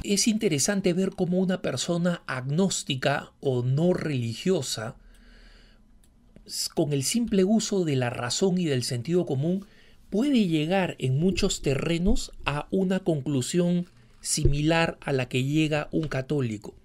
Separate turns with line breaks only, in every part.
Es interesante ver cómo una persona agnóstica o no religiosa, con el simple uso de la razón y del sentido común, puede llegar en muchos terrenos a una conclusión similar a la que llega un católico.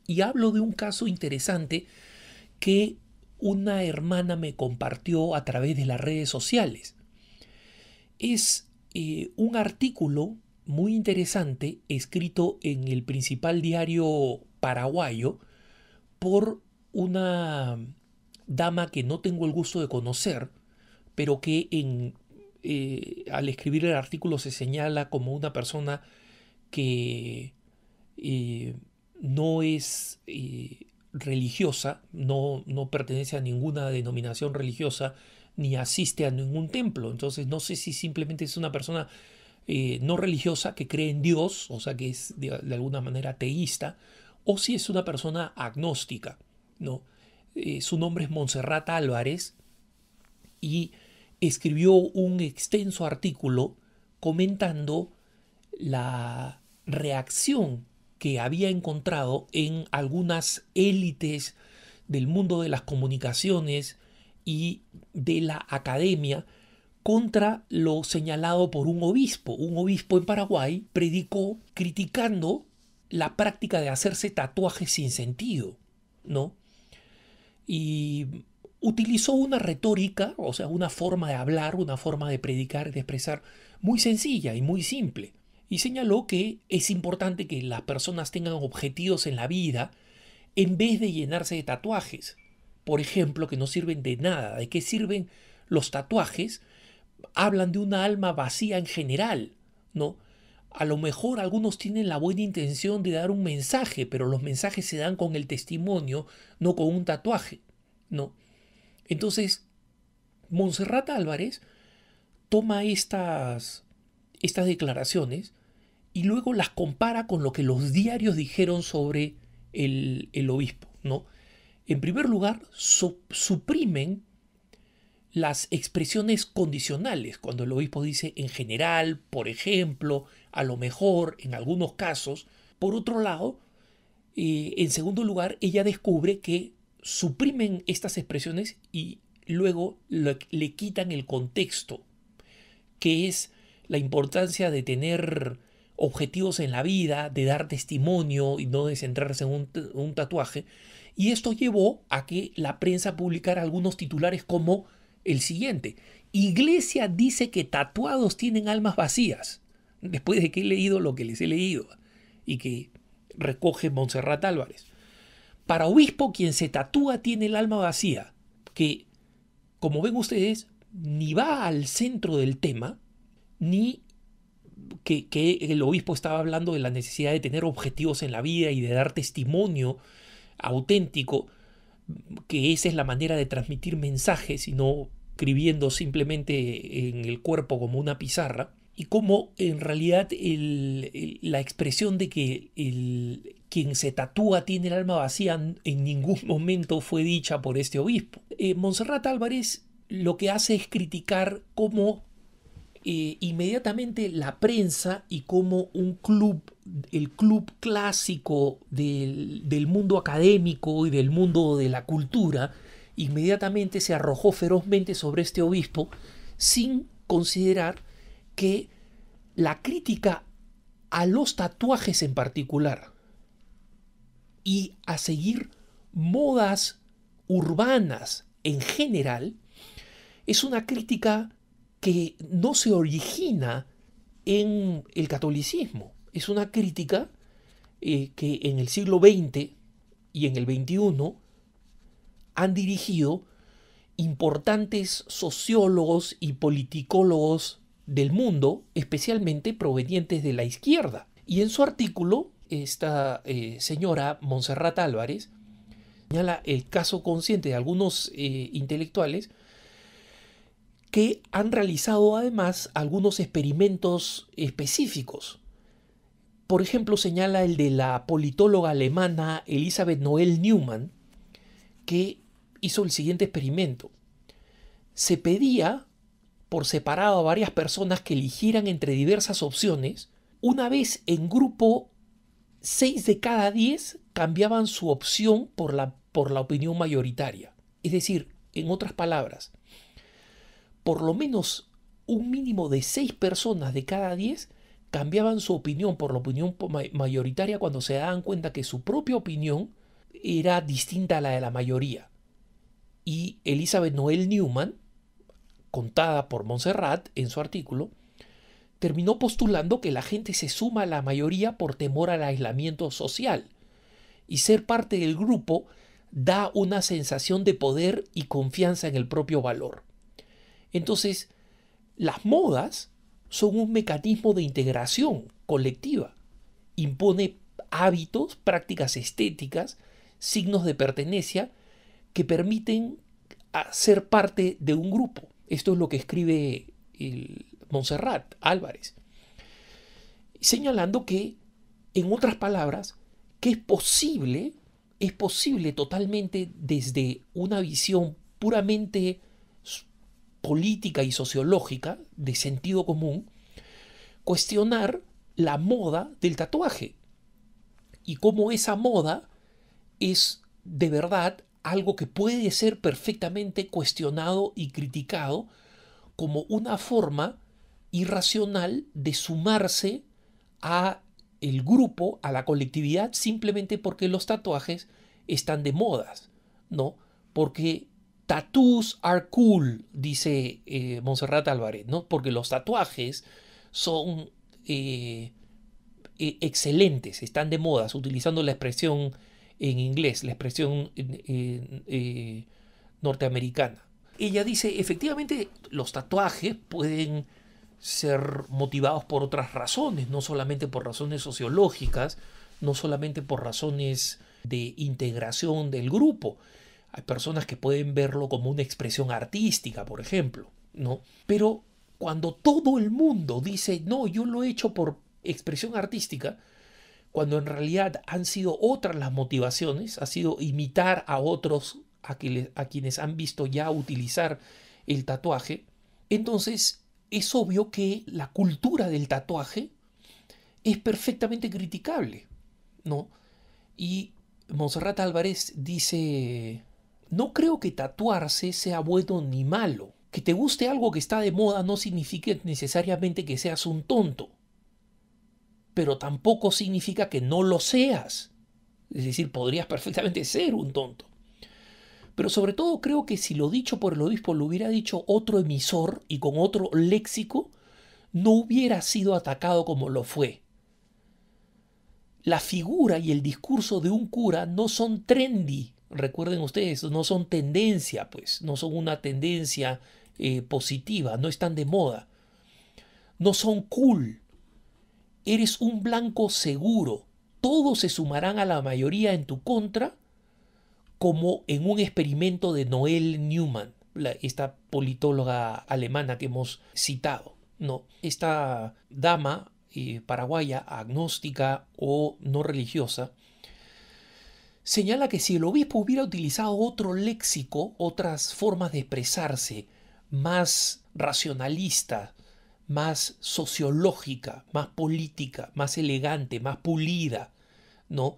Y hablo de un caso interesante que una hermana me compartió a través de las redes sociales. Es un artículo muy interesante escrito en el principal diario paraguayo por una dama que no tengo el gusto de conocer, pero que al escribir el artículo se señala como una persona que eh, no es religiosa, no pertenece a ninguna denominación religiosa, ni asiste a ningún templo. Entonces no sé si simplemente es una persona no religiosa que cree en Dios, o sea que es de alguna manera teísta, o si es una persona agnóstica, ¿no? Su nombre es Montserrat Álvarez y escribió un extenso artículo comentando la reacción que había encontrado en algunas élites del mundo de las comunicaciones y de la academia contra lo señalado por un obispo. Un obispo en Paraguay predicó criticando la práctica de hacerse tatuajes sin sentido, ¿no? Y utilizó una retórica, o sea, una forma de hablar, una forma de predicar y de expresar muy sencilla y muy simple. Y señaló que es importante que las personas tengan objetivos en la vida en vez de llenarse de tatuajes. Por ejemplo, que no sirven de nada. ¿De qué sirven los tatuajes? Hablan de una alma vacía en general, ¿no? A lo mejor algunos tienen la buena intención de dar un mensaje, pero los mensajes se dan con el testimonio, no con un tatuaje, ¿no? Entonces, Montserrat Álvarez toma estas declaraciones y luego las compara con lo que los diarios dijeron sobre el obispo, ¿no? En primer lugar, suprimen las expresiones condicionales, cuando el obispo dice en general, por ejemplo, a lo mejor, en algunos casos. Por otro lado, en segundo lugar, ella descubre que suprimen estas expresiones y luego le quitan el contexto, que es la importancia de tener objetivos en la vida, de dar testimonio y no de centrarse en un tatuaje. Y esto llevó a que la prensa publicara algunos titulares como el siguiente: Iglesia dice que tatuados tienen almas vacías. Después de que he leído lo que les he leído y que recoge Montserrat Álvarez. Para obispo, quien se tatúa tiene el alma vacía, que, como ven ustedes, ni va al centro del tema, ni que el obispo estaba hablando de la necesidad de tener objetivos en la vida y de dar testimonio auténtico, que esa es la manera de transmitir mensajes y no escribiendo simplemente en el cuerpo como una pizarra, y como en realidad la expresión de que quien se tatúa tiene el alma vacía en ningún momento fue dicha por este obispo. Montserrat Álvarez lo que hace es criticar cómo inmediatamente la prensa y como un club, el club clásico del mundo académico y del mundo de la cultura, inmediatamente se arrojó ferozmente sobre este obispo sin considerar que la crítica a los tatuajes en particular y a seguir modas urbanas en general es una crítica que no se origina en el catolicismo. Es una crítica que en el siglo XX y en el XXI han dirigido importantes sociólogos y politicólogos del mundo, especialmente provenientes de la izquierda. Y en su artículo, esta señora Montserrat Álvarez señala el caso consciente de algunos intelectuales que han realizado además algunos experimentos específicos. Por ejemplo, señala el de la politóloga alemana Elisabeth Noel Neumann, que hizo el siguiente experimento. Se pedía por separado a varias personas que eligieran entre diversas opciones. Una vez en grupo 6 de cada 10 cambiaban su opción por la opinión mayoritaria. Es decir, en otras palabras, por lo menos un mínimo de 6 personas de cada 10 cambiaban su opinión por la opinión mayoritaria cuando se daban cuenta que su propia opinión era distinta a la de la mayoría. Y Elizabeth Noel Newman, contada por Montserrat en su artículo, terminó postulando que la gente se suma a la mayoría por temor al aislamiento social, y ser parte del grupo da una sensación de poder y confianza en el propio valor. Entonces, las modas son un mecanismo de integración colectiva. Impone hábitos, prácticas estéticas, signos de pertenencia que permiten ser parte de un grupo. Esto es lo que escribe Montserrat Álvarez, señalando que, en otras palabras, que es posible totalmente desde una visión puramente política y sociológica, de sentido común, cuestionar la moda del tatuaje y cómo esa moda es de verdad algo que puede ser perfectamente cuestionado y criticado como una forma irracional de sumarse a el grupo, a la colectividad, simplemente porque los tatuajes están de modas, ¿no? Porque tattoos are cool, dice Montserrat Álvarez, ¿no? Porque los tatuajes son excelentes, están de modas, utilizando la expresión en inglés, la expresión norteamericana. Ella dice, efectivamente, los tatuajes pueden ser motivados por otras razones, no solamente por razones sociológicas, no solamente por razones de integración del grupo. Hay personas que pueden verlo como una expresión artística, por ejemplo, ¿no? Pero cuando todo el mundo dice, no, yo lo he hecho por expresión artística, cuando en realidad han sido otras las motivaciones, ha sido imitar a otros, a quienes han visto ya utilizar el tatuaje, entonces es obvio que la cultura del tatuaje es perfectamente criticable, ¿no? Y Montserrat Álvarez dice, no creo que tatuarse sea bueno ni malo. Que te guste algo que está de moda no significa necesariamente que seas un tonto, pero tampoco significa que no lo seas. Es decir, podrías perfectamente ser un tonto. Pero sobre todo creo que si lo dicho por el obispo lo hubiera dicho otro emisor y con otro léxico, no hubiera sido atacado como lo fue. La figura y el discurso de un cura no son trendy, recuerden ustedes, no son tendencia, pues, no son una tendencia positiva, no están de moda, no son cool. Eres un blanco seguro, todos se sumarán a la mayoría en tu contra, como en un experimento de Noel Newman, esta politóloga alemana que hemos citado, ¿no? Esta dama paraguaya, agnóstica o no religiosa, señala que si el obispo hubiera utilizado otro léxico, otras formas de expresarse, más racionalista, más sociológica, más política, más elegante, más pulida, ¿no?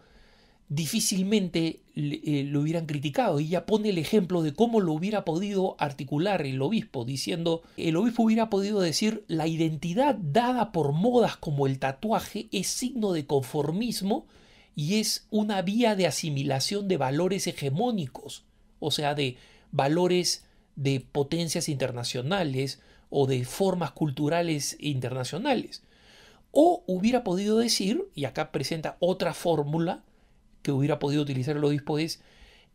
Difícilmente lo hubieran criticado. Y ella pone el ejemplo de cómo lo hubiera podido articular el obispo, diciendo, el obispo hubiera podido decir, la identidad dada por modas como el tatuaje es signo de conformismo y es una vía de asimilación de valores hegemónicos, o sea, de valores de potencias internacionales o de formas culturales internacionales. O hubiera podido decir, y acá presenta otra fórmula que hubiera podido utilizar el obispo, es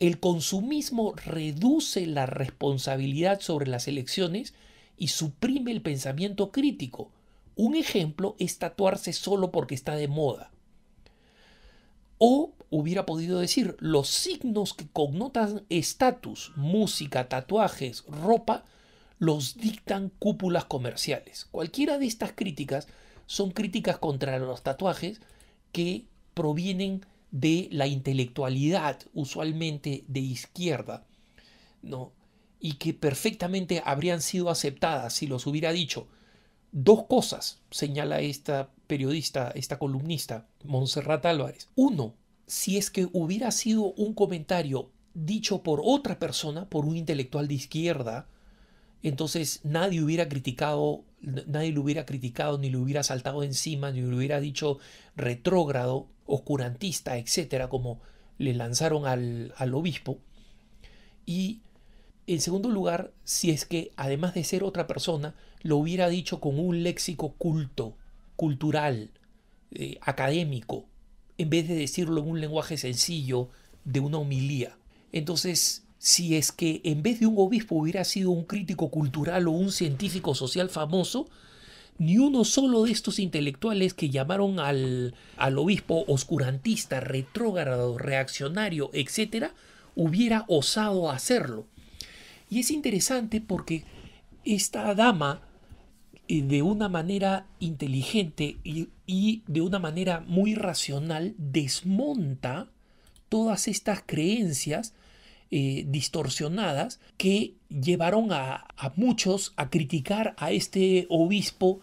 el consumismo reduce la responsabilidad sobre las elecciones y suprime el pensamiento crítico. Un ejemplo es tatuarse solo porque está de moda. O hubiera podido decir los signos que connotan estatus, música, tatuajes, ropa, los dictan cúpulas comerciales. Cualquiera de estas críticas son críticas contra los tatuajes que provienen de la intelectualidad, usualmente de izquierda, ¿no? Y que perfectamente habrían sido aceptadas si los hubiera dicho. Dos cosas señala esta periodista, esta columnista, Montserrat Álvarez. Uno, si es que hubiera sido un comentario dicho por otra persona, por un intelectual de izquierda, entonces nadie lo hubiera criticado, ni le hubiera saltado encima, ni le hubiera dicho retrógrado, oscurantista, etcétera, como le lanzaron al obispo. Y en segundo lugar, si es que además de ser otra persona, lo hubiera dicho con un léxico culto, cultural, académico, en vez de decirlo en un lenguaje sencillo de una homilía. Entonces, si es que en vez de un obispo hubiera sido un crítico cultural o un científico social famoso, ni uno solo de estos intelectuales que llamaron al obispo oscurantista, retrógrado, reaccionario, etc., hubiera osado hacerlo. Y es interesante porque esta dama, de una manera inteligente y de una manera muy racional, desmonta todas estas creencias distorsionadas que llevaron a muchos a criticar a este obispo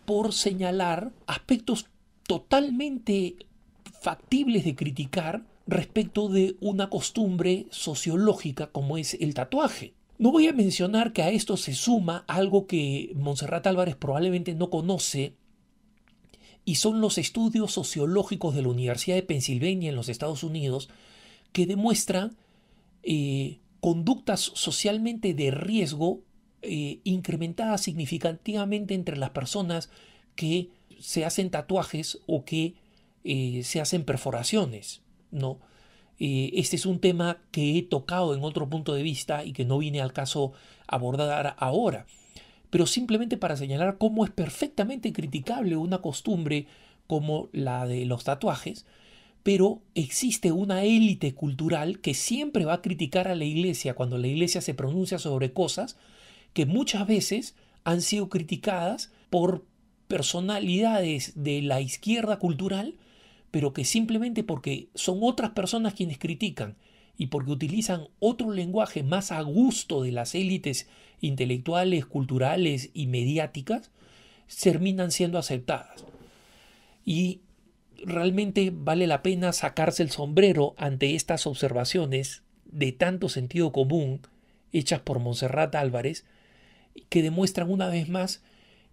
por señalar aspectos totalmente factibles de criticar respecto de una costumbre sociológica como es el tatuaje. No voy a mencionar que a esto se suma algo que Montserrat Álvarez probablemente no conoce, y son los estudios sociológicos de la Universidad de Pensilvania en los Estados Unidos que demuestran conductas socialmente de riesgo incrementadas significativamente entre las personas que se hacen tatuajes o que se hacen perforaciones, ¿no? Este es un tema que he tocado en otro punto de vista y que no viene al caso abordar ahora, pero simplemente para señalar cómo es perfectamente criticable una costumbre como la de los tatuajes, pero existe una élite cultural que siempre va a criticar a la iglesia cuando la iglesia se pronuncia sobre cosas que muchas veces han sido criticadas por personalidades de la izquierda cultural, pero que simplemente porque son otras personas quienes critican y porque utilizan otro lenguaje más a gusto de las élites intelectuales, culturales y mediáticas, terminan siendo aceptadas. Y realmente vale la pena sacarse el sombrero ante estas observaciones de tanto sentido común hechas por Montserrat Álvarez, que demuestran una vez más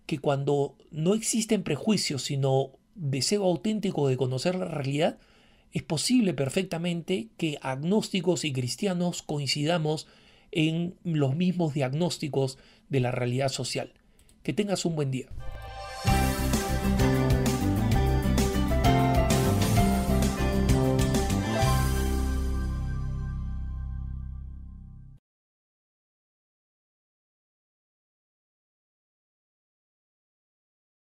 que cuando no existen prejuicios sino deseo auténtico de conocer la realidad, es posible perfectamente que agnósticos y cristianos coincidamos en los mismos diagnósticos de la realidad social. Que tengas un buen día.